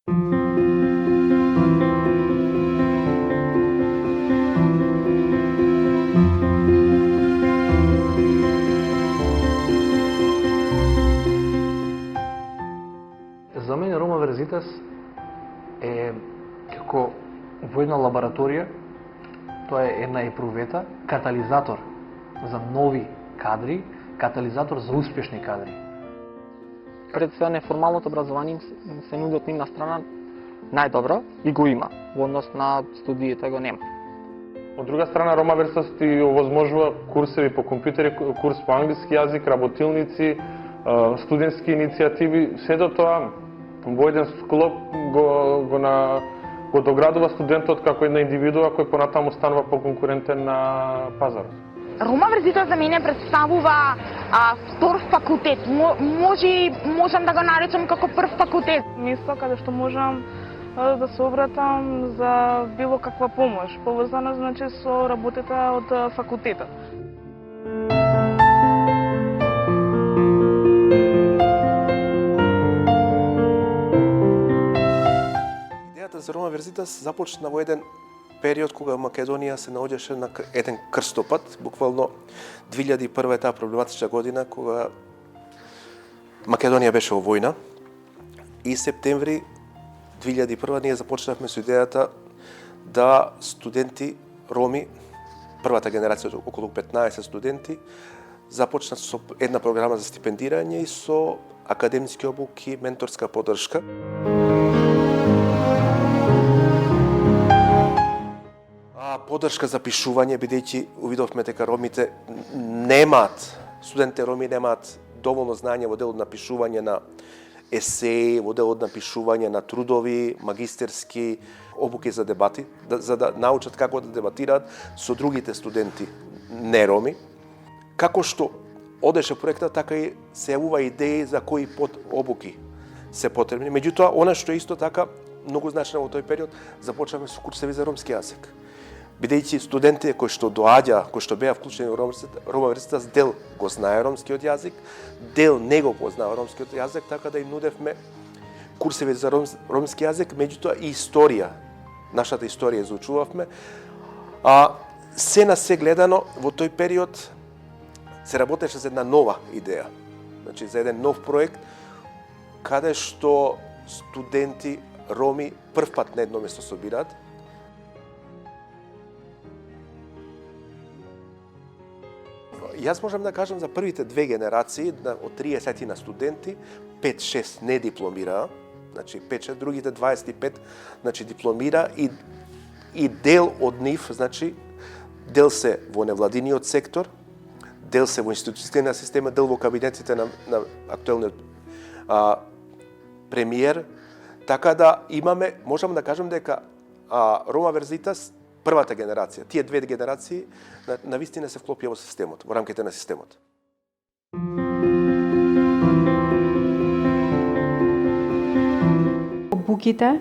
За мене Рома Верзитас е како во една лабораторија, тоа е една епрувета, катализатор за нови кадри, катализатор за успешни кадри. Пред се неформалното образование се нуди од нивна страна најдобро и го има, во однос на студиите го нема. Од друга страна, Рома Верзитас ти овозможува курсеви по компјутери, курс по англиски јазик, работилници, студентски иницијативи, сето тоа во еден склоп го доградува студентот како една индивидуа кој понатаму станува поконкурентен на пазарот. Рома Верзитас за мене представува втор факултет. Можам да го наречам како прв факултет. Место каде што можам да се обратам за било каква помош, поврзана значи со работата од факултетот. За Рома Верзитас започна во еден период кога Македонија се наоѓаше на еден крстопат, буквално 2001 е таа проблематична година кога Македонија беше во војна и септември 2001 ние започнавме со идејата да студенти роми, првата генерација околу 15 студенти, започнат со една програма за стипендирање и со академски обуки, менторска поддршка. Поддршка за пишување, бидејќи увидовме дека ромите студентите роми немаат доволно знање во делот на пишување на есеи, во делот на пишување на трудови, магистерски, обуки за дебати, за да научат како да дебатираат со другите студенти не роми. Како што одеше проектот, така и се јавува идеи за кои обуки се потребни. Меѓутоа, она што исто така многу значено во тој период, започнавме со курсеви за ромски јазик. Бидејќи студентите кои што беа вклучени во Рома Верзитас, дел го знае ромскиот јазик, дел не го познава ромскиот јазик, така да им нудевме курсеви за ромски јазик, меѓутоа и историја. Нашата историја изучувавме. Се на се гледано, во тој период се работеше за една нова идеја. Значи, за еден нов проект, каде што студенти роми прв пат на едно место собираат. Јас можам да кажам за првите две генерации, од 30 на студенти, 5-6 не дипломираа, значи 5-6, другите 25, значи дипломира и дел од нив, значи дел се во невладиниот сектор, дел се во институцијната система, дел во кабинетите на актуелниот премиер, така да имаме, можам да кажам дека Рома Верзитас, првата генерација, тие две генерации, на вистина се вклопија во системот, во рамките на системот. Обуките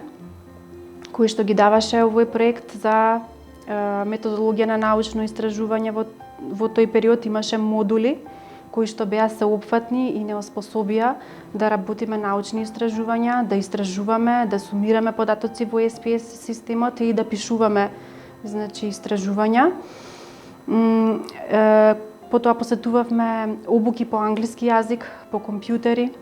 кои што ги даваше овој проект за методологија на научно истражување во тој период, имаше модули кои што беа сеопфатни и не оспособија да работиме научни истражувања, да истражуваме, да сумираме податоци во SPS системот и да пишуваме истражувања. Потоа посетувавме обуки по англиски јазик, по компјутери.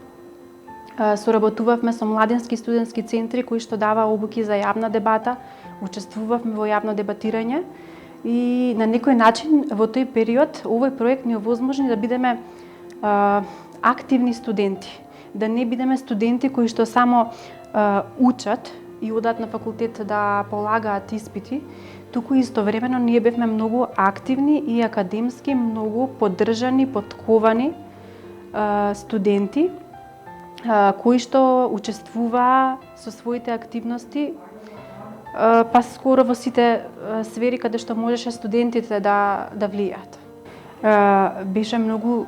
Соработувавме со младински студентски центри кои што дава обуки за јавна дебата. Учествувавме во јавно дебатирање и на некој начин во тој период овој проект ни овозможни да бидеме активни студенти, да не бидеме студенти кои што само учат и одат на факултет да полагаат испити, туку истовремено ние бевме многу активни и академски, многу поддржани, подковани студенти кои што учествуваа со своите активности па скоро во сите сфери каде што можеше студентите да влијаат. Беше многу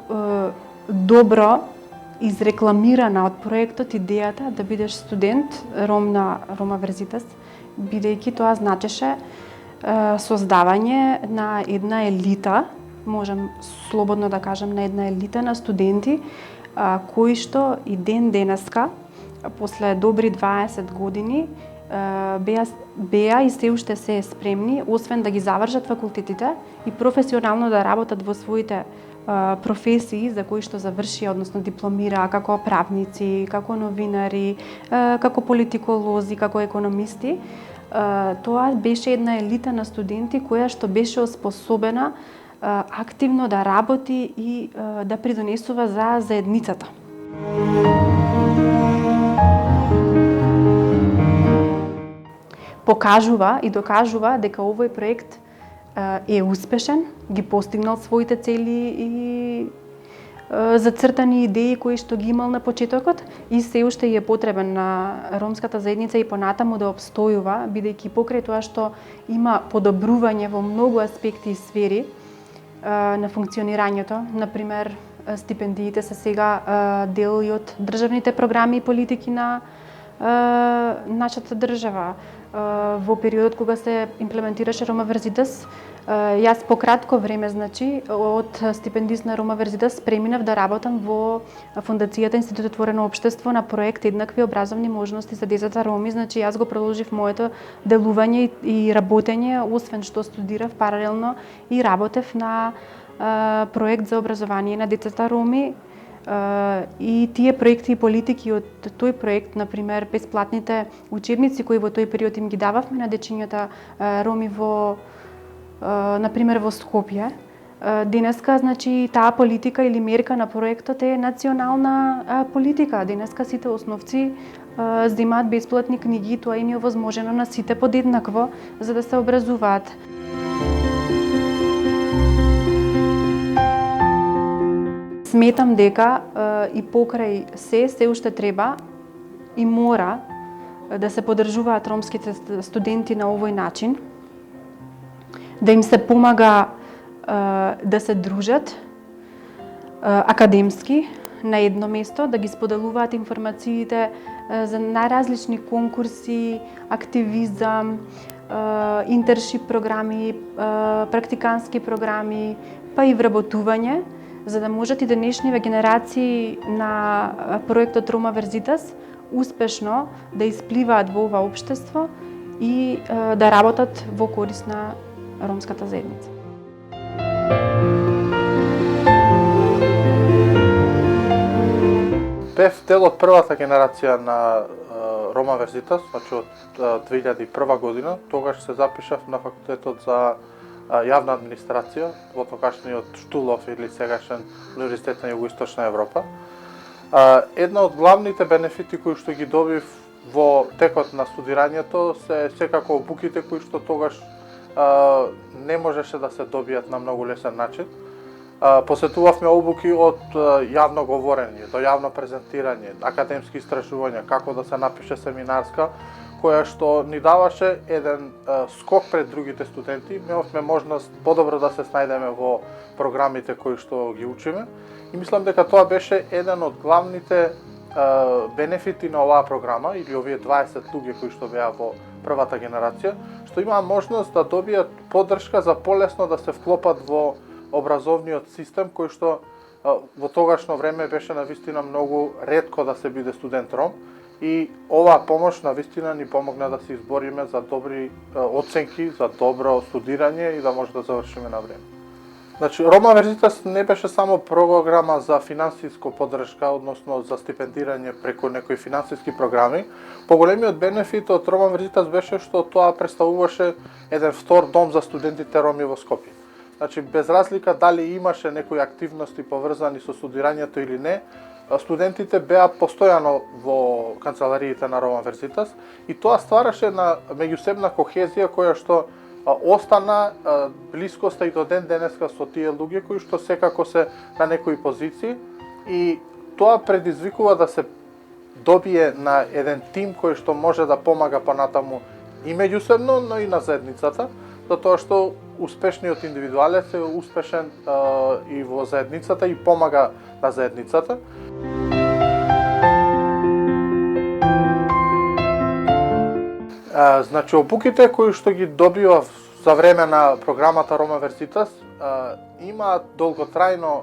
добро изрекламирана од проектот идејата да бидеш студент ром на Рома Верзитас, бидејќи тоа значеше создавање на една елита, можам слободно да кажам на една елита на студенти кои што и ден денеска после добри 20 години беа и се уште се спремни, освен да ги завршат факултетите и професионално да работат во своите професии за кои што завршија, односно дипломираа како правници, како новинари, како политиколози, како економисти. Тоа беше една елита на студенти која што беше оспособена активно да работи и да придонесува за заедницата. Покажува и докажува дека овој проект е успешен, ги постигнал своите цели и зацртани идеи кои што ги имал на почетокот и се уште е потребен на ромската заедница и понатаму да обстојува, бидејќи покрај тоа што има подобрување во многу аспекти и сфери на функционирањето, например стипендиите се сега дел и од државните програми и политики на нашата држава. Во периодот кога се имплементираше Рома Верзитас, јас по кратко време, значи, од стипендист на Рома Верзитас преминав да работам во Фондацијата Институт отворено општество на проект Еднакви образовни можности за децата роми. Значи, јас го продолжив моето делување и работење, освен што студирав паралелно и работев на проект за образование на децата роми. И тие проекти и политики од тој проект, например, бесплатните учебници кои во тој период им ги дававме на дечињата роми во, например, во Скопје, денеска, значи, таа политика или мерка на проектот е национална политика. Денеска сите основци земаат бесплатни книги и тоа им е овозможено на сите подеднакво за да се образуваат. Сметам дека и покрај се уште треба и мора да се поддржуваат ромските студенти на овој начин, да им се помага да се дружат академски на едно место, да ги споделуваат информациите за најразлични конкурси, активизам, интершип програми, практикански програми, па и вработување, за да можат и денешниве генерации на проектот Рома Верзитас успешно да испливаат во ова општество и да работат во корист на ромската заедница. Бев дел од првата генерација на Рома Верзитас, значи од 2001 година. Тогаш се запишав на факултетот за јавна администрација во тогашниот Штулов или сегашен Универзитет на Југоисточна Европа. Една од главните бенефити кои што ги добив во текот на студирањето се секако обуките кои што тогаш не можеше да се добијат на многу лесен начин. Посетувавме обуки од јавно говорење до јавно презентирање, академски истражувања, како да се напише семинарска, која што ни даваше еден скок пред другите студенти. Имавме можност подобро да се снајдеме во програмите кои што ги учиме и мислам дека тоа беше еден од главните бенефити на оваа програма или овие 20 луѓе кои што беа во првата генерација, што имаа можност да добијат поддршка за полесно да се вклопат во образовниот систем кој што во тогашно време беше навистина многу ретко да се биде студент ром. И оваа помош навистина ни помогна да се избориме за добри оценки, за добро студирање и да може да завршиме на време. Значи, Рома Верзитас не беше само програма за финансиско поддршка, односно за стипендирање преку некои финансиски програми. Поголемиот бенефит од Рома Верзитас беше што тоа представуваше еден втор дом за студентите роми во Скопје. Значи, без разлика дали имаше некои активности поврзани со студирањето или не, студентите беа постојано во канцелариите на Рома Верзитас и тоа ствараше една меѓусебна кохезија која што остана блискоста и до ден денеска со тие луѓе кои што секако се на некои позиции и тоа предизвикува да се добие на еден тим кој што може да помага понатаму и меѓусебно, но и на заедницата, затоа што успешниот индивидуалец е успешен и во заедницата и помага на заедницата. Значи, обуките кои што ги добивав за време на програмата Рома Верзитас имаат долготрајно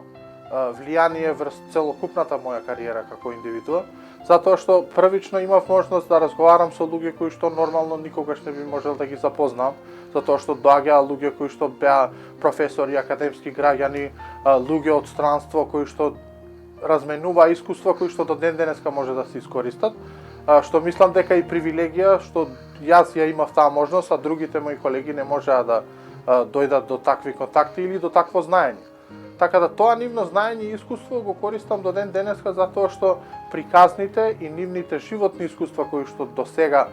влијание врз целокупната моја кариера како индивидуа, затоа што првично имав можност да разговарам со луѓе кои што нормално никогаш не би можел да ги запознам, затоа што доаѓаа луѓе кои што беа професори, академски граѓани, луѓе од странство кои што разменува искуства кои што до ден денеска може да се искористат, што мислам дека и привилегија што јас ја имав таа можност, а другите мои колеги не можеа да дојдат до такви контакти или до такво знаење. Така да тоа нивно знаење и искуство го користам до ден денеска затоа што приказните и нивните животни искуства кои што до сега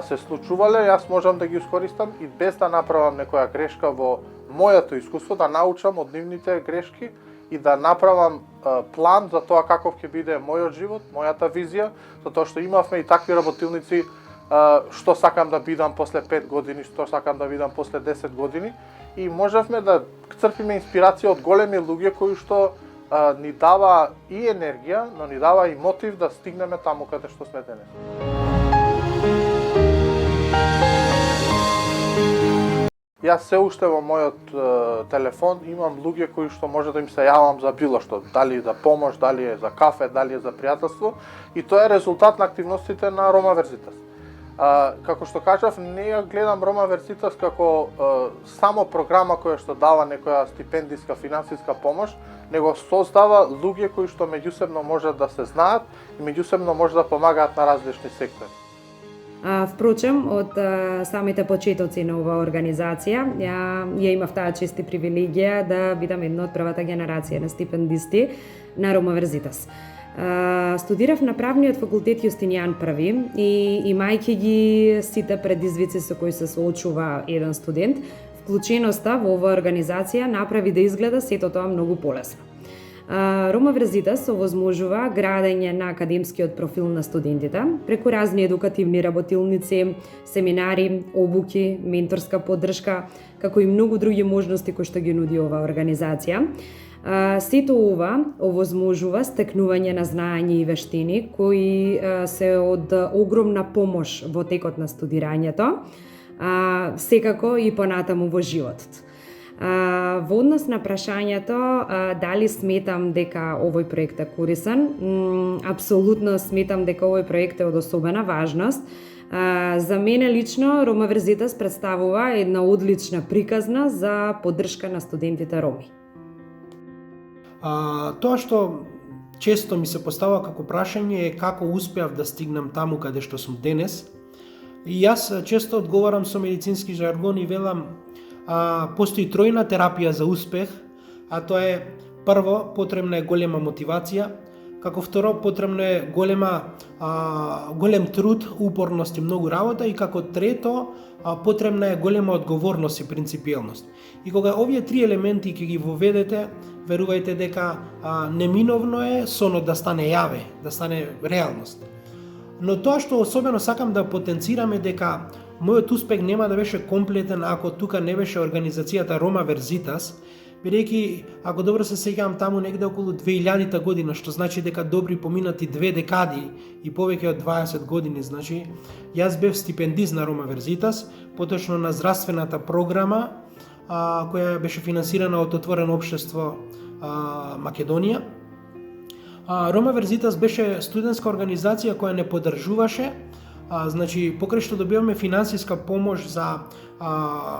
се случувале, јас можам да ги искористам и без да направам некоја грешка во моето искуство, да научам од нивните грешки и да направам план за тоа каков ќе биде мојот живот, мојата визија, затоа што имавме и такви работилници што сакам да бидам после 5 години, што сакам да бидам после 10 години и можевме да црпиме инспирација од големи луѓе кои што ни дава и енергија, но ни дава и мотив да стигнеме таму каде што сме денес. Јас се уште во мојот телефон имам луѓе кои што може да им се јавам за било што, дали за помош, дали е за кафе, дали е за пријателство, и тоа е резултат на активностите на Рома Верзитас. Како што кажав, не ја гледам Рома Верзитас како само програма која што дава некоја стипендиска финансиска помош, него создава луѓе кои што меѓусебно можат да се знаат и меѓусебно може да помагаат на различни сектори. Впрочем, од самите почетоци на оваа организација, ја имав таа чест и привилегија да бидам една од првата генерација на стипендисти на Рома Верзитас. Студирав на правниот факултет Јустинијан I и имајќи ги сите предизвици со кои се соочува еден студент, вклученоста во оваа организација направи да изгледа сето тоа многу полесно. Рома Верзитас овозможува градење на академскиот профил на студентите преку разни едукативни работилници, семинари, обуки, менторска поддршка, како и многу други можности кои што ги нуди оваа организација. Сето ова овозможува стекнување на знаење и вештини кои се од огромна помош во текот на студирањето, секако и понатаму во животот. Во однос на прашањето дали сметам дека овој проект е корисен, апсолутно сметам дека овој проект е од особена важност. За мене лично Рома Верзитас представува една одлична приказна за поддршка на студентите роми. Тоа што често ми се постава како прашање е како успеав да стигнам таму каде што сум денес. И јас често одговарам со медицински жаргон и велам постои тројна терапија за успех, а тоа е прво, потребна е голема мотивација, како второ, потребно е голем труд, упорност и многу работа, и како трето, потребна е голема одговорност и принципиелност. И кога овие три елементи ќе ги воведете, верувајте дека неминовно е сонот да стане јаве, да стане реалност. Но тоа што особено сакам да потенцирам е дека мојот успех нема да беше комплетен ако тука не беше организацијата Рома Верзитас, бидејќи, ако добро се сеќавам, таму негде околу 2000-та година, што значи дека добри поминати 2 декади и повеќе од 20 години, значи, јас бев стипендист на Рома Верзитас, поточно на здравствената програма, која беше финансирана од Отворено општество Македонија. Рома Верзитас беше студентска организација која не поддржуваше, значи, покрај што добиваме финансиска помош за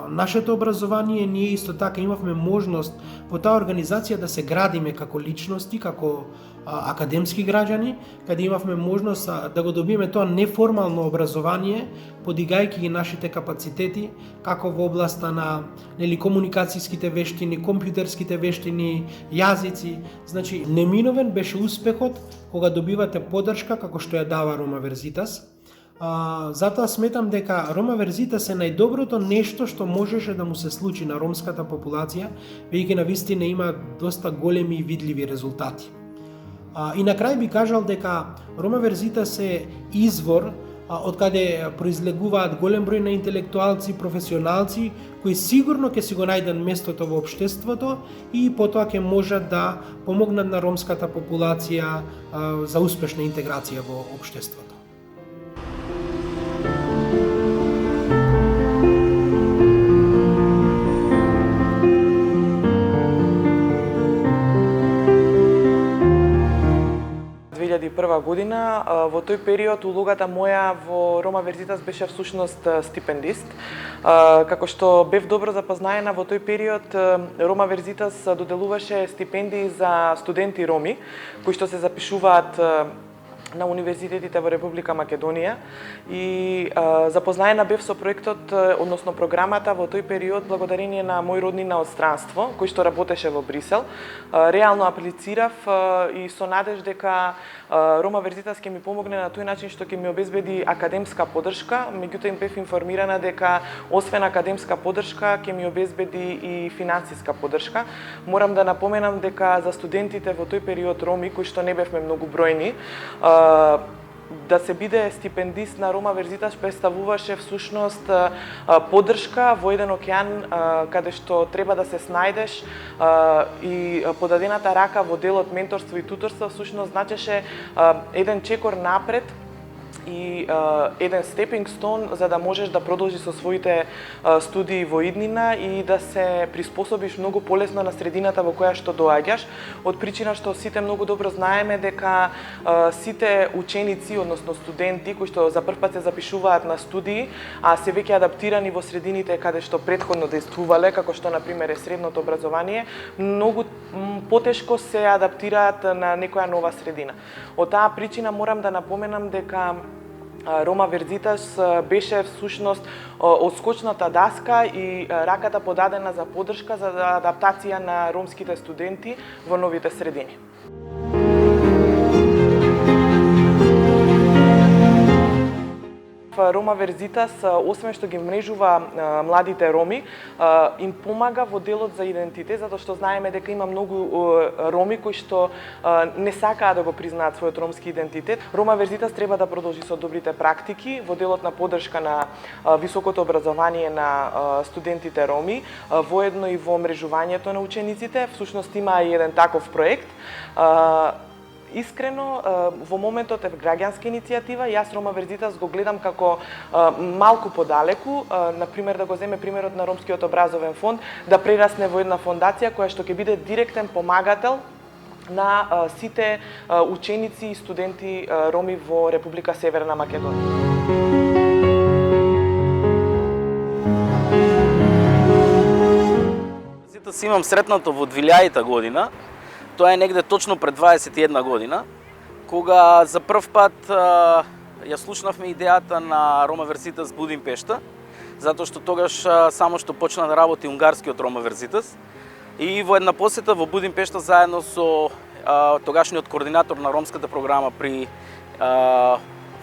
нашето образование, ние исто така имавме можност во таа организација да се градиме како личности, како академски граѓани, каде имавме можност да го добиеме тоа неформално образование, подигајќи ги нашите капацитети, како во областа на комуникацијските вештини, компјутерските вештини, јазици. Значи, неминовен беше успехот кога добивате поддршка како што ја дава Рома Верзитас. Затоа сметам дека Рома Верзитас е најдоброто нешто што можеше да му се случи на ромската популација, веќе навистина има доста големи и видливи резултати. И на крај би кажал дека Рома Верзитас е извор од каде произлегуваат голем број на интелектуалци, професионалци, кои сигурно ќе си го најдат местото во општеството и потоа ќе можат да помогнат на ромската популација за успешна интеграција во општеството. година. Во тој период улогата моја во Рома Верзитас беше всушност стипендист. Како што бев добро запознаена во тој период, Рома Верзитас доделуваше стипендии за студенти роми кои што се запишуваат на универзитетите во Република Македонија и запознаена бев со проектот, односно програмата во тој период благодарение на мој роднина од странство, кој што работеше во Брисел. Реално аплицирав и со надеж дека Рома Верзитас ќе ми помогне на тој начин што ќе ми обезбеди академска поддршка, меѓутоа им бев информирана дека освен академска поддршка ќе ми обезбеди и финансиска поддршка. Морам да напоменам дека за студентите во тој период роми, кои што не бевме многу бројни, да се биде стипендист на Рома Верзитас представуваше всушност поддршка во еден океан каде што треба да се снајдеш и подадената рака во делот менторство и туторство всушност значеше еден чекор напред и еден степинг стон за да можеш да продолжиш со своите студии во иднина и да се приспособиш многу полесно на средината во која што доаѓаш, од причина што сите многу добро знаеме дека сите ученици, односно студенти кои што за прв пат се запишуваат на студии, а се веќе адаптирани во средините каде што претходно действувале, како што на пример е средното образование, многу потешко се адаптираат на некоја нова средина. Од таа причина морам да напоменам дека Рома Верзитас беше всушност одскочната даска и раката подадена за поддршка за адаптација на ромските студенти во новите средини. Рома Верзитас, освен што ги мрежува младите роми, им помага во делот за идентитет, затоа што знаеме дека има многу роми кои што не сакаат да го признаат својот ромски идентитет. Рома Верзитас треба да продолжи со добрите практики во делот на поддршка на високото образование на студентите роми, воедно и во мрежувањето на учениците. Всушност има и еден таков проект. Искрено, во моментот е граѓанска иницијатива, јас Рома Верзитас го гледам како малку подалеку, например да го земе примерот на Ромскиот образовен фонд, да прерасне во една фондација која што ќе биде директен помагател на сите ученици и студенти роми во Република Северна Македонија. Имам сретнато во 2000 година. Тоа е негде точно пред 21 година, кога за прв пат ја слушнавме идејата на Рома Верзитас Будимпешта, затоа што тогаш само што почна да работи унгарскиот Рома Верзитас и во една посета во Будимпешта заедно со тогашниот координатор на ромската програма при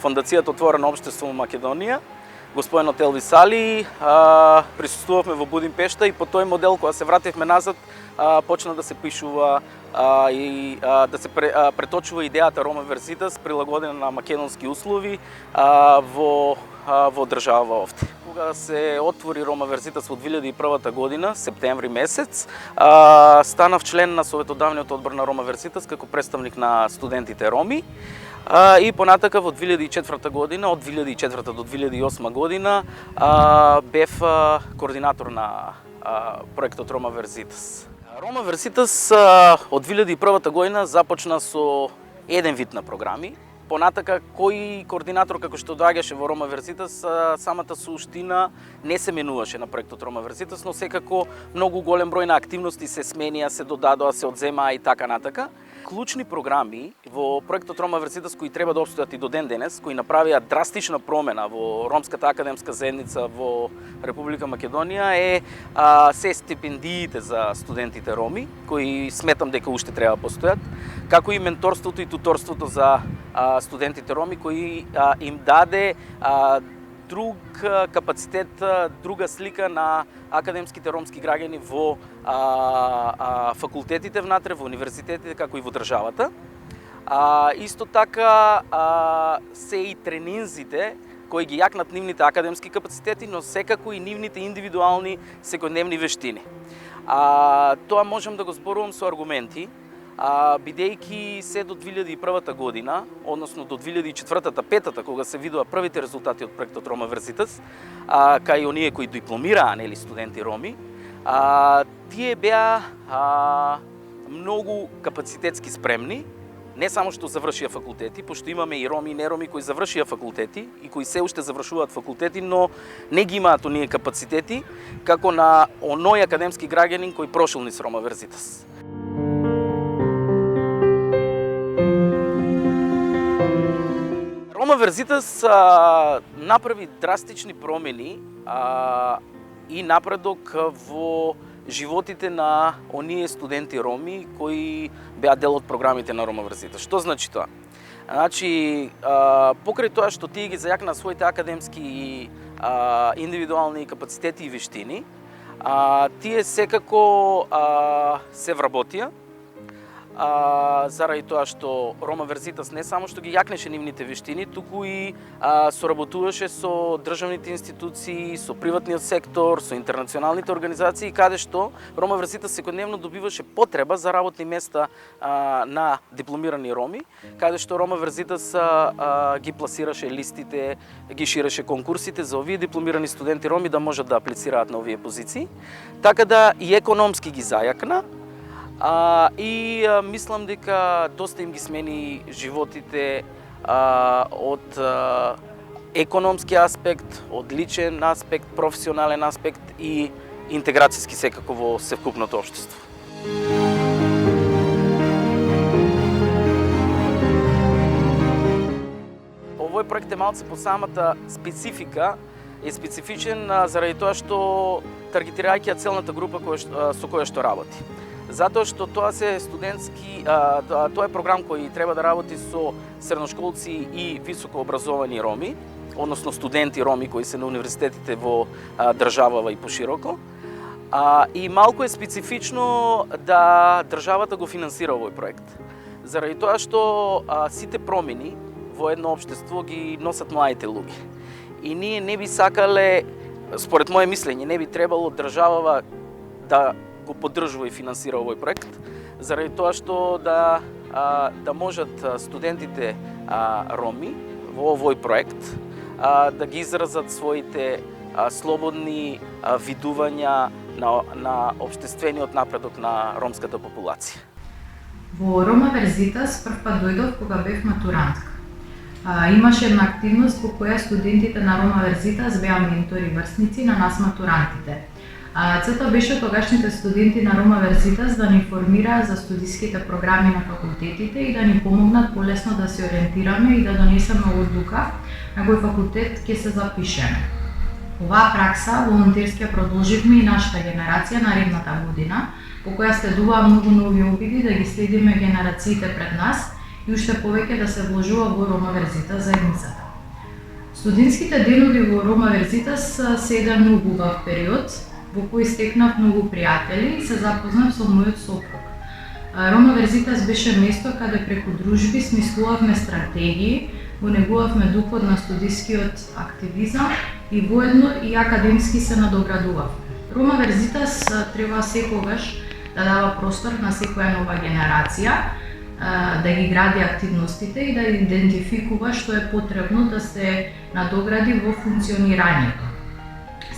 Фондацијата Отворено општество во Македонија, господин Елвис Али, присуствувавме во Будимпешта и по тој модел кога се вративме назад почна да се пишува и да се преточува идејата Рома Верзитас прилагодена на македонски услови во држава овде. Кога се отвори Рома Верзитас во 2001 година, септември месец, станав член на Советодавниот одбор на Рома Верзитас како представник на студентите роми. И понатака во 2004 година, од 2004 до 2008 година, бев координатор на проектот Рома Верзитас. Рома Верзитас од 2001 година започна со еден вид на програми. Понатака, кој координатор како што доаѓаше во Рома Верзитас, самата суштина не се менуваше на проектот Рома Верзитас, но секако многу голем број на активности се сменија, се додадоа, се одземаа и така натака. Клучни програми во проектот Рома Верзитас кои треба да опстојат и до ден денес, кои направија драстична промена во ромската академска заедница во Република Македонија се стипендиите за студентите роми, кои сметам дека уште треба да постојат, како и менторството и туторството за студентите роми, кои им даде друг капацитет, друга слика на академските ромски граѓани во факултетите внатре, во универзитетите, како и во државата. Исто така се и тренинзите кои ги јакнат нивните академски капацитети, но секако и нивните индивидуални секојдневни вештини. Тоа можам да го зборувам со аргументи, бидејќи се до 2001 година, односно до 2004-та, кога се видува првите резултати од проектот Рома Верзитас, кај оние кои дипломираа, нели, студенти роми, тие беа многу капацитетски спремни, не само што завршија факултети, пошто имаме и роми и нероми кои завршија факултети и кои се уште завршуваат факултети, но не ги имаат оние капацитети како на оној академски граѓанин кој прошол низ Рома Верзитас. Рома Верзитас направи драстични промени и напредок во животите на оние студенти роми кои беа дел од програмите на Рома Верзитас. Што значи тоа? Значи, покрај тоа што тие ги зајакна своите академски и индивидуални капацитети и вештини, тие секако се вработија, заради тоа што Рома Верзитас не само што ги јакнеше нивните вештини, туку и соработуваше со државните институции, со приватниот сектор, со интернационалните организации, каде што Рома Верзитас секојдневно добиваше потреба за работни места на дипломирани роми, каде што Рома Верзитас ги пласираше листите, ги ширеше конкурсите за овие дипломирани студенти роми да можат да аплицираат на овие позиции, така да и економски ги зајакна. И мислам дека доста им ги смени животите од економски аспект, од личен аспект, професионален аспект и интеграцијски секако во севкупното општество. Овој проект е малце по самата специфика, е специфичен заради тоа што таргетирајќи целната група со која што работи. Затоа што тоа се студентски, тоа е програм кој треба да работи со средношколци и високообразовани роми, односно студенти роми кои се на универзитетите во државава и пошироко. И малку е специфично да државата го финансира овој проект. Заради тоа што сите промени во едно општество ги носат младите луѓе. И ние не би сакале, според моје мислење, не би требало државава да го поддржува и финансира овој проект, заради тоа што да можат студентите роми во овој проект да ги изразат своите слободни видувања на општествениот напредок на ромската популација. Во Рома Верзитас првпат дојдов кога бев матурантка. Имаше една активност во која студентите на Рома Верзитас беа ментори врсници на нас матурантите. Целта беше тогашните студенти на Рома Верзитас да ни информираат за студиските програми на факултетите и да ни помогнат полесно да се ориентираме и да донесеме одлука на кој факултет ќе се запишеме. Оваа пракса волонтерски ја продолживме и нашата генерација наредната година, по која следуваа многу нови обиди да ги следиме генерациите пред нас и уште повеќе да се вложува во Рома Верзитас заедницата. Студентските денови во Рома Верзитас се еден многу убав период, во кој стекнав многу пријатели и се запознав со мојот сопруг. Рома Верзитас беше место каде преку дружби смислувавме стратегии, го негувавме духот на студискиот активизам и воедно и академски се надоградувавме. Рома Верзитас треба секогаш да дава простор на секоја нова генерација, да ги гради активностите и да идентификува што е потребно да се надогради во функционирањето.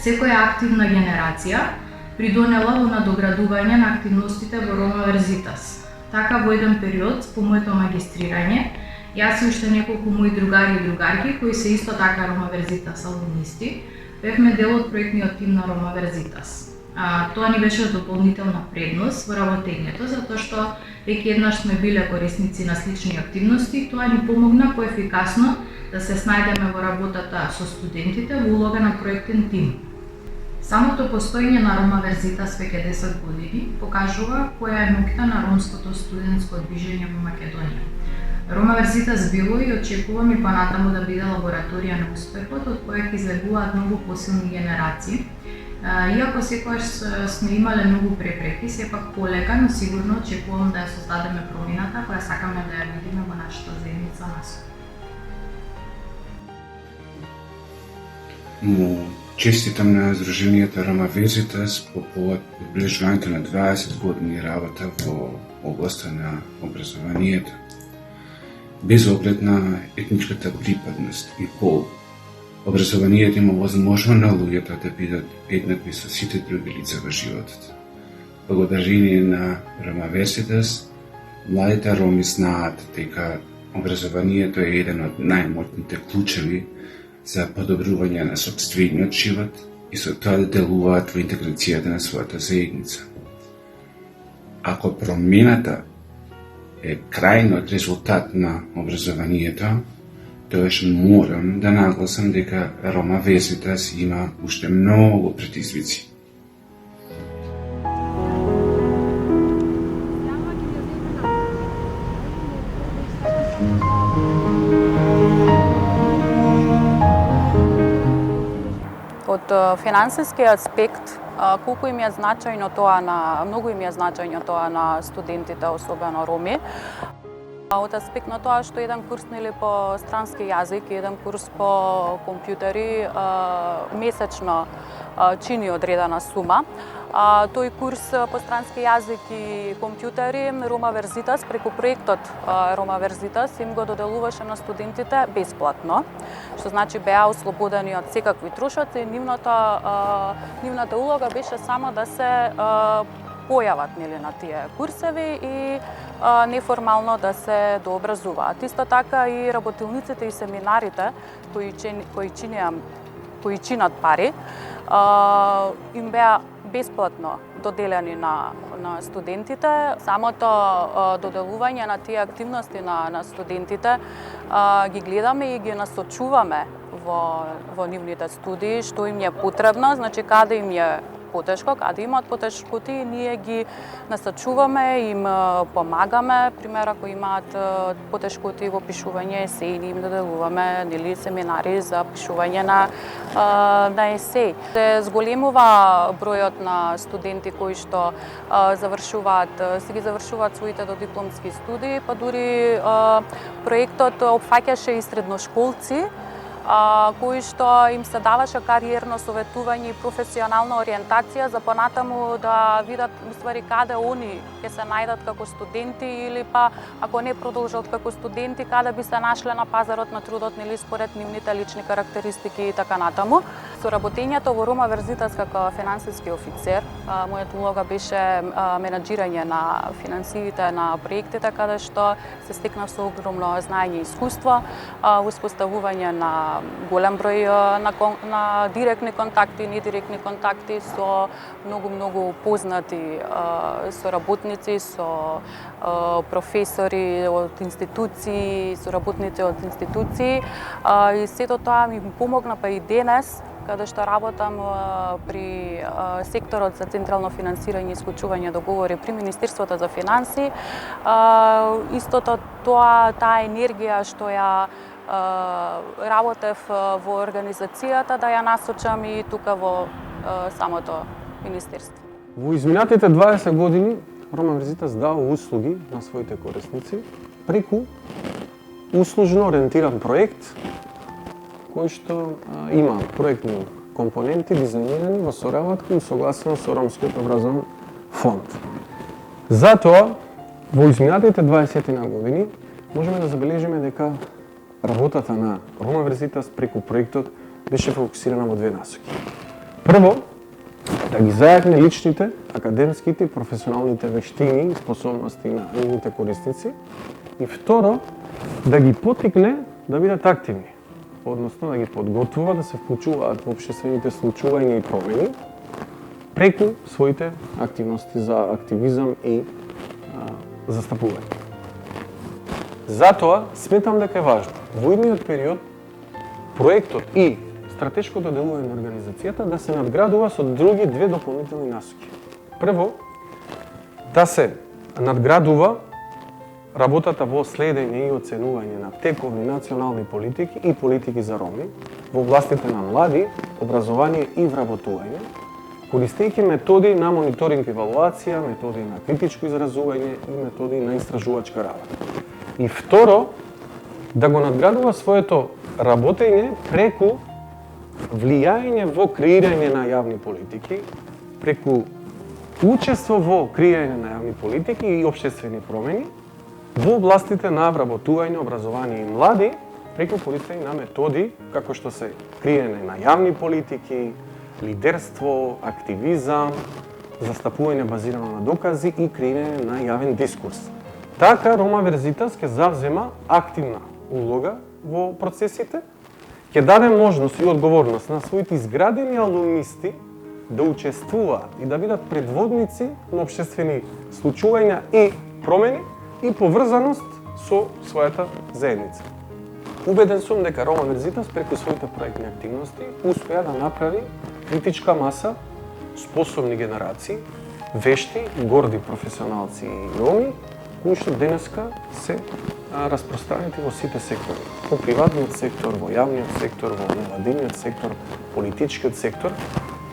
Секоја активна генерација придонела во надоградување на активностите во Рома Верзитас. Така во еден период, по моето магистрирање, јас и уште неколку мои другари и другарки, кои се исто така Рома Верзитас алумнисти, бевме дел од проектниот тим на Рома Верзитас. Тоа ни беше дополнителна предност во работењето, затоа што веќе еднаш сме биле корисници на слични активности, тоа ни помогна поефикасно да се снајдеме во работата со студентите во улога на проектен тим. Самото постоење на Рома Верзитас веќе 10 години покажува која е моќта на ромското студентско движење во Македонија. Рома Верзитас било и очекувам и понатаму да биде лабораторија на успехот од која ќе излегуваат многу посилни генерации. Иако секогаш сме имале многу препреки, сепак полека, но сигурно очекувам да ја создадеме промината која сакаме да ја видиме во нашата заедница наскоро. Му честитам на Сдруженијето Рома Верзитас по повод одбележувањето на 20 години работа во областа на образованието. Без оглед на етничката припадност и пол, образованието има возможно на луѓето да бидат еднакви со сите други лица во животот. Благодарение на Рома Верзитас, Младите роми знаат дека образованието е еден од најмотните клучеви за подобрување на сопствениот живот и со тоа да делуваат во интеграцијата на својата заедница. Ако промената е крајниот резултат на образованието, тоаш морам да нагласам дека Рома Верзитас има уште многу предизвици. Од финансиски аспект, колку им е значајно тоа многу им е значајно тоа на студентите, особено роми. Од аспект на тоа што еден курс по странски јазик и еден курс по компјутери месечно чини одредена сума. Тој курс по странски јазик и компјутери Рома Верзитас преку проектот Рома Верзитас им го доделуваше на студентите бесплатно, што значи беа ослободени од секакви трошоци. Нивната улога беше само да се појават на тие курсеви и неформално да се дообразуваат. Исто така и работилниците и семинарите кои чинат пари им беа бесплатно доделени на студентите. Самото доделување на тие активности на студентите ги гледаме и ги насочуваме во нивните студии, што им е потребно, значи каде им е потешко, каде имаат потешкоти, ние ги насочуваме, им помагаме. Пример, ако имаат потешкоти во пишување есеи, им доделуваме семинари за пишување на есеи. Се зголемува бројот на студенти кои што ги завршуваат своите додипломски студии, па дури проектот опфаќаше и средношколци, кои што им се даваше кариерно советување и професионална ориентација за понатаму да видат уствари каде они ќе се најдат како студенти или па ако не продолжат како студенти, каде би се нашле на пазарот на трудот според нивните лични карактеристики и така натаму. Со работењето во Рома Верзитас како финансиски офицер, мојата улога беше менаџирање на финансиите на проектите, каде што се стекнав со огромно знаење и искуство, успоставување на голем број на директни контакти, недиректни контакти со многу познати соработници, со професори од институции, со работници од институции. И сето тоа ми помогна па и денес, каде што работам при секторот за централно финансирање и склучување договори при Министерството за финансии. Истото таа енергија што ја работев во организацијата, да ја насочам и тука во самото министерство. Во изминатите 20 години Рома Верзитас дава услуги на своите корисници преку услужно ориентиран проект кој што има проектни компоненти дизајнирани во соработка и согласено со Ромскиот образовен фонд. Затоа, во изминатите 20 години можеме да забележиме дека работата на Рома Верзитас преку проектот беше фокусирана во две насоки. Прво, да ги зајакне личните, академските и професионалните вештини и способности на нивните корисници, и второ, да ги поттикне да бидат активни, односно да ги подготвува да се вклучуваат во општествените случувања и промени преку своите активности за активизам и застапување. Затоа сметам дека е важно во идниот период проектот и стратешкото делување на организацијата да се надградува со други две дополнителни насоки. Прво, да се надградува работата во следење и оценување на тековни национални политики и политики за роми во областите на млади, образование и вработување, користејќи методи на мониторинг и евалуација, методи на критичко изразување и методи на истражувачка работа. И второ, да го надградува своето работење преку влијање во креирање на јавни политики, преку учество во креирање на јавни политики и општествени промени во областите на вработување, образование и млади, преку користење на методи како што се креирање на јавни политики, лидерство, активизам, застапување базирано на докази и креирање на јавен дискурс. Така Рома Верзитас ќе завзема активна улога во процесите, ќе даде можност и одговорност на своите изградени алумнисти да учествуваат и да бидат предводници на општествени случувања и промени и поврзаност со својата заедница. Убеден сум дека Рома Верзитас преку своите проектни активности успеа да направи критичка маса способни генерации, вешти, горди професионалци и роми, кои што денеска се распространети во сите сектори. Во приватниот сектор, во јавниот сектор, во невладиниот сектор, политичкиот сектор.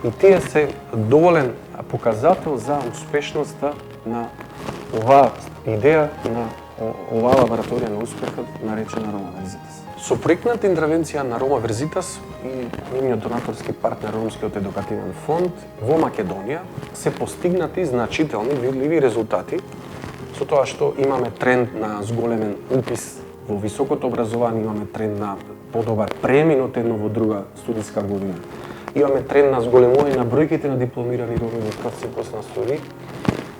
И тие се доволен показател за успешноста на оваа идеја, на оваа лабораторија на успехот, наречена Рома Верзитас. Со проектната интервенција на Рома Верзитас и нивниот донаторски партнер Ромскиот едукативен фонд во Македонија се постигнати значителни видливи резултати, со тоа што имаме тренд на зголемен упис во високото образование, имаме тренд на подобар премин од една во друга студиска година. Имаме тренд на зголемување на бројките на дипломирани роми во процес на студии.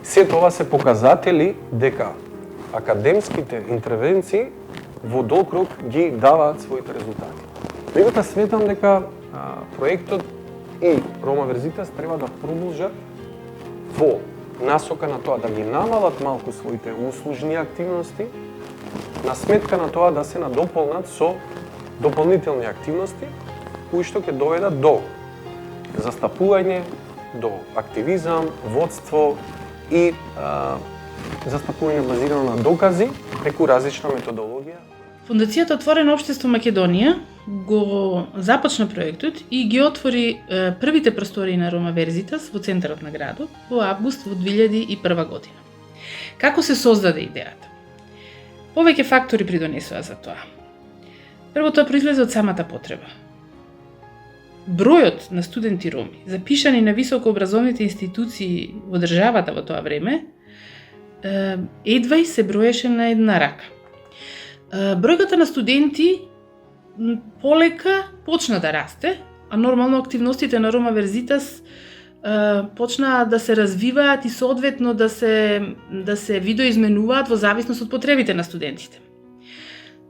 Се тоа се показатели дека академските интервенции во долг рок ги даваат своите резултати. Меѓутоа сметам дека проектот и Рома Верзитас треба да продолжат во насока на тоа да ги намалат малку своите услужни активности, на сметка на тоа да се надополнат со дополнителни активности кои што ќе доведат до застапување, до активизам, водство и застапување базирано на докази преку различна методологија. Фондацијата Отворено општество Македонија го започна проектот и ги отвори првите простории на Рома Верзитас во центарот на градот во август во 2001 година. Како се создаде идејата? Повеќе фактори придонесоа за тоа. Прво, тоа произлезе од самата потреба. Бројот на студенти роми запишани на високообразовните институции во државата во тоа време едва и се броеше на една рака. Бројката на студенти полека почна да расте, а нормално активностите на Рома Верзитас почнаа да се развиваат и соодветно да се видоизменуваат во зависност од потребите на студентите.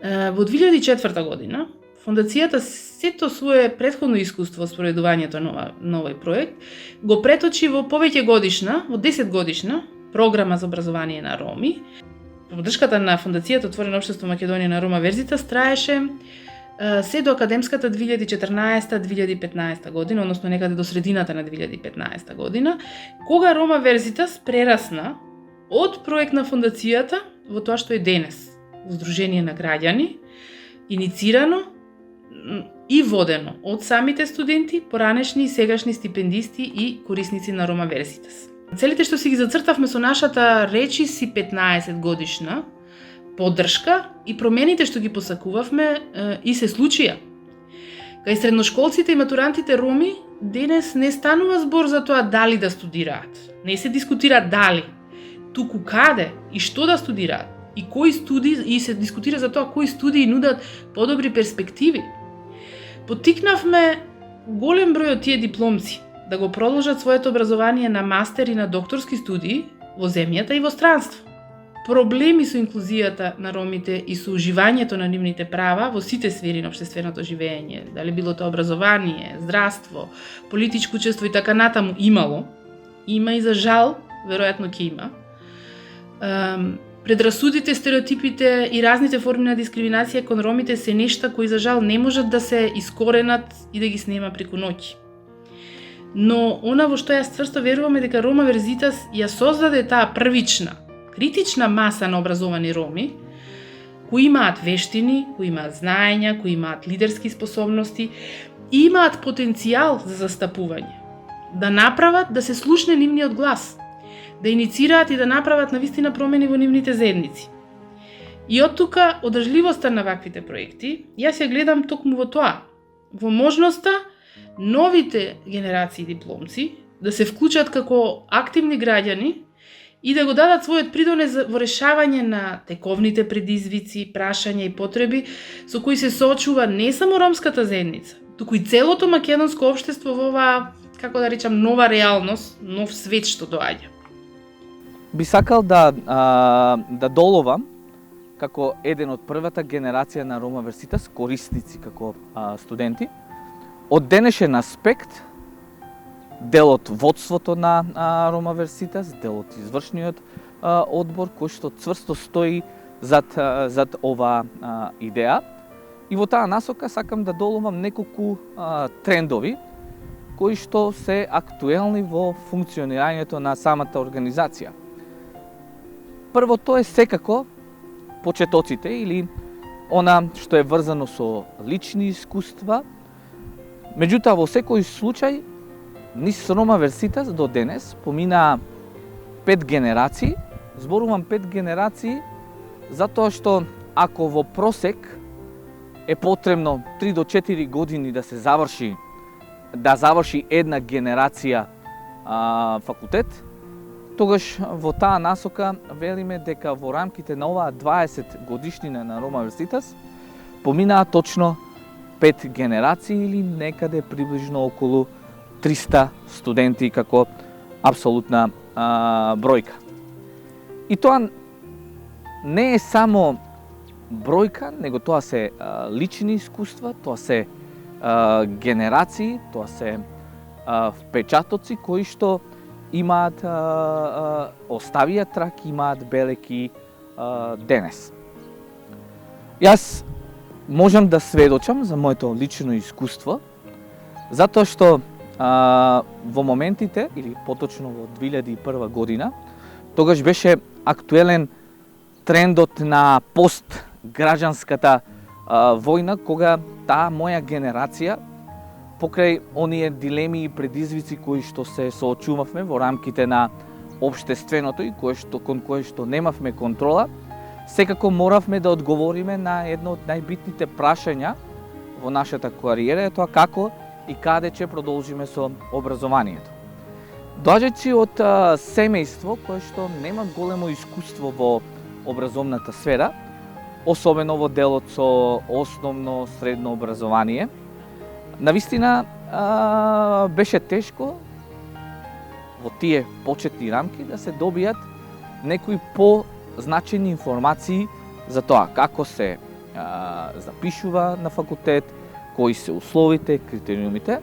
Во 2004 година фондацијата сето свое претходно искуство во спроведувањето на овој проект го преточи во повеќе годишна, во 10 годишна програма за образование на роми. Поддршката на Фондацијата Отворено општество Македонија на Рома Верзитас траеше се до академската 2014-2015 година, односно некаде до средината на 2015 година, кога Рома Верзитас прерасна од проект на фондацијата во тоа што е денес, Сдружение на граѓани, иницирано и водено од самите студенти, поранешни и сегашни стипендисти и корисници на Рома Верзитас. Целите што си ги зацртавме со нашата речиси 15 годишна поддршка и промените што ги посакувавме и се случија. Кај средношколците и матурантите роми денес не станува збор за тоа дали да студираат. Не се дискутира дали, туку каде и што да студираат и кои студии, и се дискутира за тоа кои студии нудат подобри перспективи. Поттикнавме голем број од тие дипломци да го продолжат своето образование на мастер и на докторски студии во земјата и во странство. Проблеми со инклузијата на ромите и со уживањето на нивните права во сите сфери на општественото живење, дали било тоа образование, здравство, политичко учество и така натаму, имало, има и за жал, веројатно ќе има. Предрасудите, стереотипите и разните форми на дискриминација кон ромите се нешта кои за жал не можат да се искоренат и да ги снема преку ноќ. Но она во што јас цврсто верувам е дека Рома Верзитас ја создаде таа првична, критична маса на образовани роми, кои имаат вештини, кои имаат знаења, кои имаат лидерски способности и имаат потенцијал за застапување, да направат да се слушне нивниот глас, да иницираат и да направат навистина промени во нивните заедници. И од тука одржливоста на ваквите проекти, јас ја гледам токму во тоа, во можноста новите генерации дипломци да се вклучат како активни граѓани и да го дадат својот придонес во решавање на тековните предизвици, прашања и потреби со кои се соочува не само ромската заедница, туку и целото македонско општество во оваа, како да речам, нова реалност, нов свет што доаѓа. би сакал да доловам како еден од првата генерација на Рома Верситас, корисници како студенти, од денешен аспект, дел од водството на Рома Верситас, дел од извршниот одбор, кој што цврсто стои зад оваа идеја. И во таа насока сакам да доловам неколку трендови кои што се актуелни во функционирањето на самата организација. Првото е секако почетоците или она што е врзано со лични искуства. Меѓутоа, во секој случај, низ Рома Верситас до денес поминаа 5 генерации. Зборувам 5 генерации затоа што ако во просек е потребно 3 до 4 години да се заврши една генерација факултет, тогаш во таа насока велиме дека во рамките на оваа 20 годишнина на Рома Верситас поминаа точно 5 генерации или некаде приближно околу 300 студенти како апсолутна бројка. И тоа не е само бројка, него тоа се лични искуства, тоа се генерации, тоа се впечатоци кои што имаат оставија трак, имаат белеки денес. Јас можам да сведочам за моето лично искуство, затоа што во моментите, или поточно во 2001 година, тогаш беше актуелен трендот на постграđанската војна, кога таа моја генерација, покрај оние дилеми и предизвици кои што се соочувавме во рамките на општественото и кон кое што немавме контрола, секако моравме да одговориме на едно од најбитните прашања во нашата кариера, е тоа како и каде ќе продолжиме со образованието. Доаѓајќи од семејство кое што нема големо искуство во образовната сфера, особено во делот со основно средно образование, навистина беше тешко во тие почетни рамки да се добијат некои позначени информации за тоа како се запишува на факултет, кои се условите, критериумите.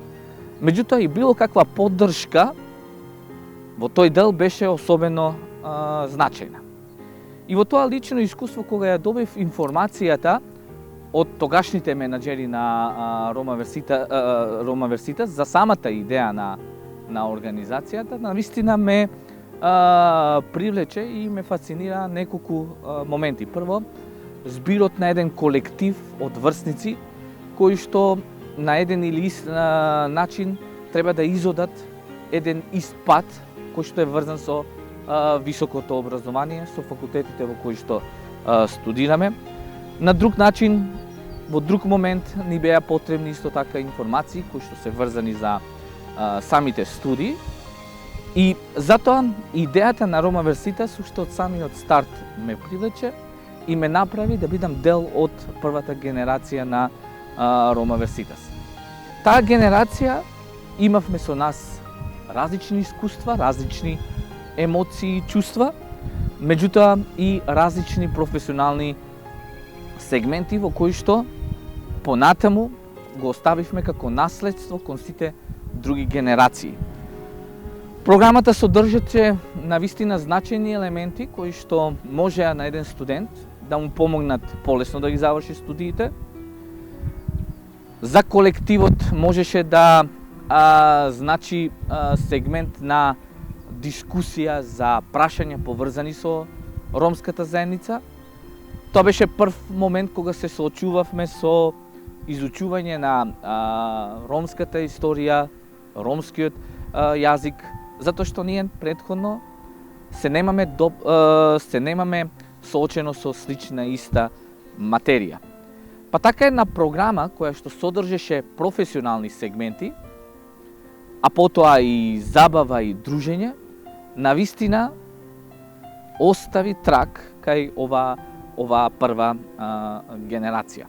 Меѓутоа и било каква поддршка во тој дел беше особено значајна. И во тоа лично искуство, кога ја добив информацијата од тогашните менаџери на Рома Верситас за самата идеја на организацијата, навистина ме привлече и ме фасцинира неколку моменти. Прво, збирот на еден колектив од врсници кои што на еден или ист начин треба да изодат еден ист пат кој што е врзан со високото образование, со факултетите во кои што студираме. На друг начин, во друг момент ни беа потребни исто така информации кои што се врзани за самите студии. И затоа идејата на Рома Верситас уште од самиот старт ме привлече и ме направи да бидам дел од првата генерација на Рома Верситас. Таа генерација имавме со нас различни искуства, различни емоции и чувства, меѓутоа и различни професионални сегменти во кои што понатаму го оставивме како наследство кон сите други генерации. Програмата содржеше навистина значајни елементи кои што можеа на еден студент да му помогнат полесно да ги заврши студиите. За колективот можеше да значи сегмент на дискусија за прашања поврзани со ромската заедница. Тоа беше прв момент кога се соочувавме со изучување на ромската историја, ромскиот јазик, затоа што ние претходно се немаме соочено со слична иста материја. Па така една програма која што содржеше професионални сегменти, а потоа и забава и дружење, навистина остави трак кај оваа прва генерација.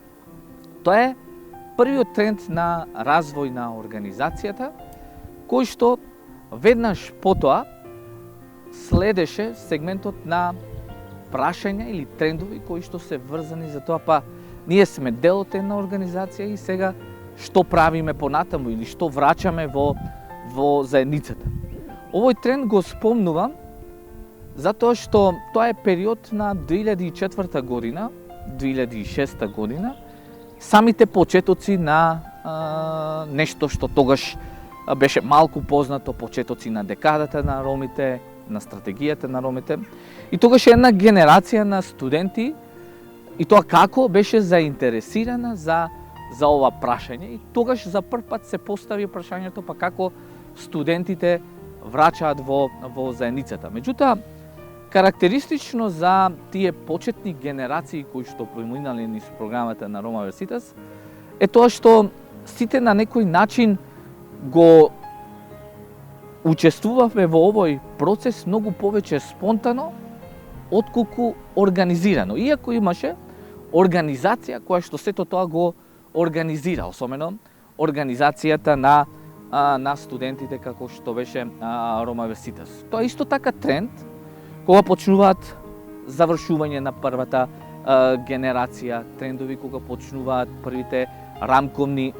Тоа е првиот тренд на развој на организацијата, кој што веднаш потоа следеше сегментот на прашања или трендови кои што се врзани за тоа, па ние сме дел од една организација и сега што правиме понатаму или што враќаме во заедницата. Овој тренд го спомнувам затоа што тоа е период на 2004 година, 2006 година, самите почетоци на нешто што тогаш беше малку познато, почетоци на декадата на ромите, на стратегијата на ромите. И тогаш една генерација на студенти, и тоа како беше заинтересирана за ова прашање. И тогаш за прв пат се постави прашањето па како студентите враќаат во заедницата. Меѓутоа, карактеристично за тие почетни генерации кои што преминале низ програмата на Рома Верситас е тоа што сите на некој начин го учествувавме во овој процес многу повеќе спонтано отколку организирано. Иако имаше организација која што сето тоа го организира, особено организацијата на студентите како што беше Рома Верситас. Тоа исто така тренд кога почнуваат завршување на првата генерација, трендови кога почнуваат првите рамковни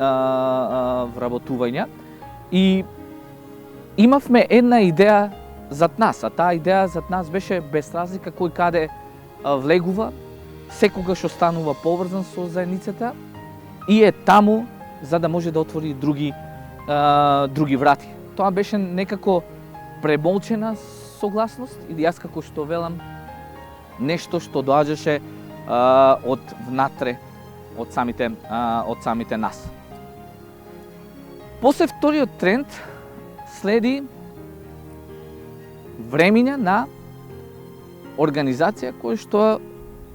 вработувања. И имавме една идеја зад нас, а таа идеја зад нас беше без разлика кој каде влегува, секогаш останува поврзан со заедницата и е таму за да може да отвори други врати. Тоа беше некако премолчена согласност или јас како што велам нешто што доаѓаше од внатре, од самите нас. После вториот тренд следи времиња на организација која што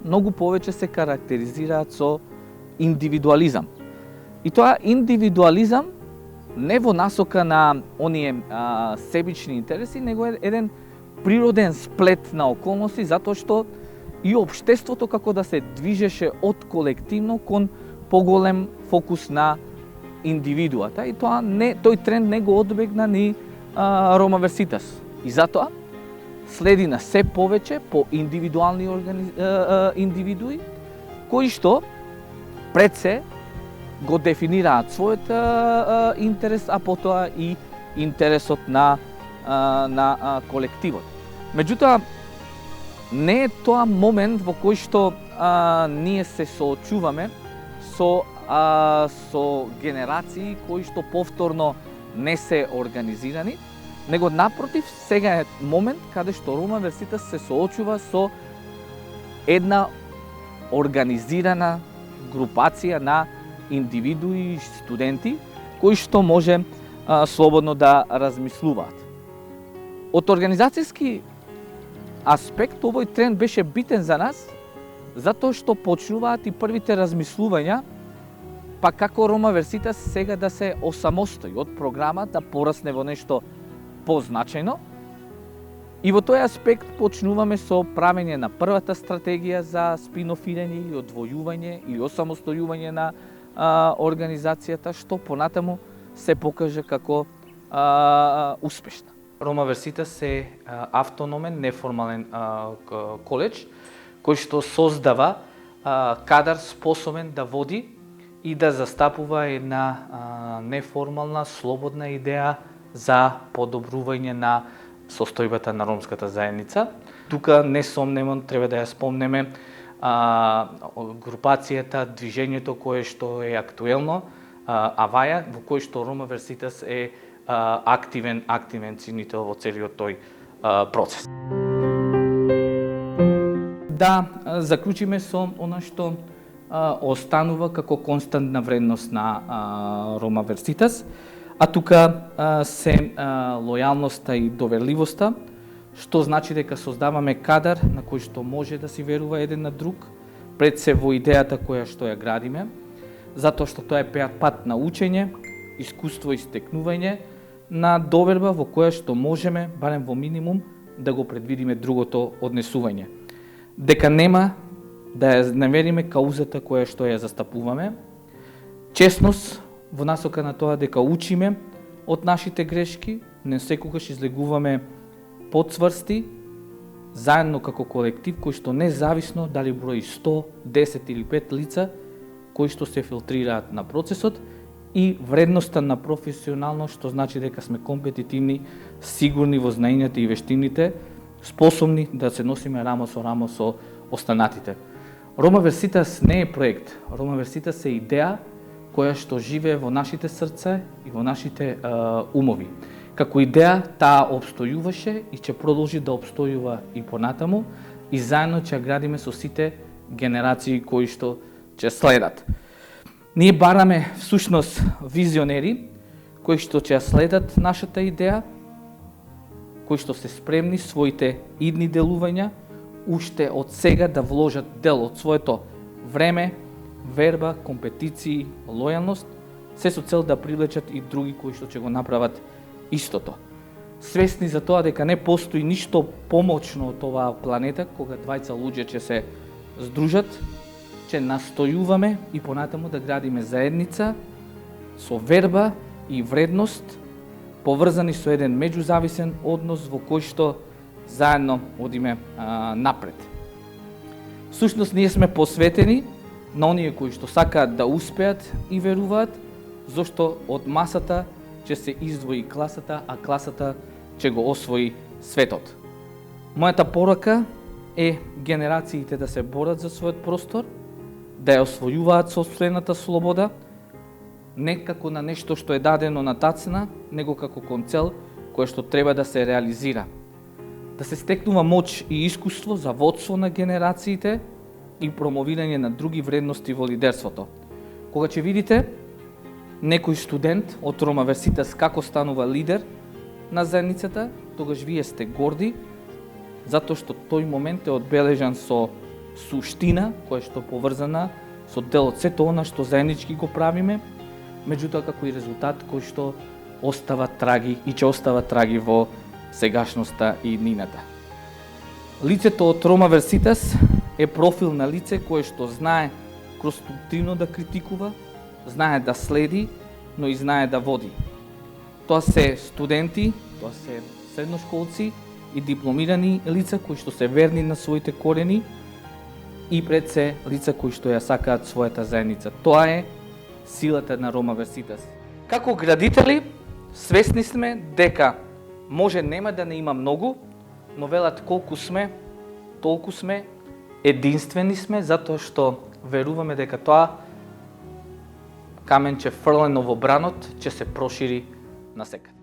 многу повеќе се карактеризираат со индивидуализам. И тоа индивидуализам не во насока на оние себични интереси, него е еден природен сплет на околности, затоа што и општеството како да се движеше од колективно кон поголем фокус на индивидуата. И тој тренд не го одбегна ни Рома Верситас. И затоа следи на се повеќе по индивидуални индивидуи кои што пред се го дефинираат својот интерес, а потоа и интересот на колективот. Меѓутоа, не е тоа момент во кој што ние се соочуваме со генерации кои што повторно не се организирани, него напротив, сега е момент каде што Рома Верситас се соочува со една организирана групација на индивидуи и студенти кои што може слободно да размислуваат. Од организацијски аспект овој тренд беше битен за нас затоа што почнуваат и првите размислувања па како Рома Верситас сега да се осамостои од програма, да порасне во нешто позначајно. И во тој аспект почнуваме со правење на првата стратегија за спинофирање или одвојување или осамостојување на организацијата, што понатаму се покажа како успешна. Рома Верситас е автономен, неформален коледж, кој што создава кадар способен да води и да застапува една неформална, слободна идеја за подобрување на состојбата на ромската заедница. Тука несомнено треба да ја спомнеме групацијата, движењето кое што е актуелно, Аваја, во кој што Рома Верситас е активен ценител во целиот тој процес. Да заклучиме со она што останува како константна вредност на Рома Верситас, а тука се лојалноста и доверливоста, што значи дека создаваме кадар на кој што може да си верува еден на друг, пред се во идејата која што ја градиме, затоа што тоа е пат на учење, искуство и стекнување на доверба во која што можеме, барем во минимум, да го предвидиме другото однесување. Дека нема да ја намериме каузата која што ја застапуваме, честност во насока на тоа дека учиме од нашите грешки, не секогаш излегуваме поцврсти, заедно како колектив кој што независно дали брои 100, 10 или 5 лица кои што се филтрираат на процесот и вредноста на професионално, што значи дека сме компетитивни, сигурни во знаењата и вештините, способни да се носиме рамо со останатите. Ромаверситас не е проект, Ромаверситас е идеја која што живее во нашите срца и во нашите умови. Како идеја, таа обстојуваше и ќе продолжи да обстојува и понатаму и заедно ќе градиме со сите генерации кои што ќе следат. Ние бараме всушност визионери кои што ќе следат нашата идеја, кои што се спремни своите идни делувања уште од сега да вложат дел од своето време, верба, компетиции, лојалност, се со цел да привлечат и други кои што ќе го направат истото. Свесни за тоа дека не постои ништо помоćно од оваа планета, кога двајца луѓе ќе се здружат, ќе настојуваме и понатаму да градиме заедница со верба и вредност, поврзани со еден меѓузависен однос во кој што заедно одиме напред. Всушност, ние сме посветени на оние кои што сакаат да успеат и веруваат, зашто од масата ќе се издвои класата, а класата ќе го освои светот. Мојата порака е генерациите да се борат за својот простор, да ја освојуваат сопствената слобода, не како на нешто што е дадено на тацна, него како кон цел која што треба да се реализира. Да се стекнува моќ и искуство за водство на генерациите и промовирање на други вредности во лидерството. Кога ќе видите некој студент од Ромаверситас како станува лидер на заедницата, тогаш вие сте горди, затоа што тој момент е одбележан со суштина, која што поврзана со дел од сето она што заеднички го правиме, меѓутоа како и резултат кој што остава траги и ќе остава траги во сегашноста и иднината. Лицето од Ромаверситас е профил на лице кое што знае конструктивно да критикува, знае да следи, но и знае да води. Тоа се студенти, тоа се средношколци и дипломирани лица кои што се верни на своите корени и пред се лица кои што ја сакаат својата заедница. Тоа е силата на Ромаверситас. Како градители, свесни сме дека може нема да не има многу, но велат колку сме, толку сме, единствени сме, затоа што веруваме дека тоа каменче фрлено во бранот ќе се прошири насекаде.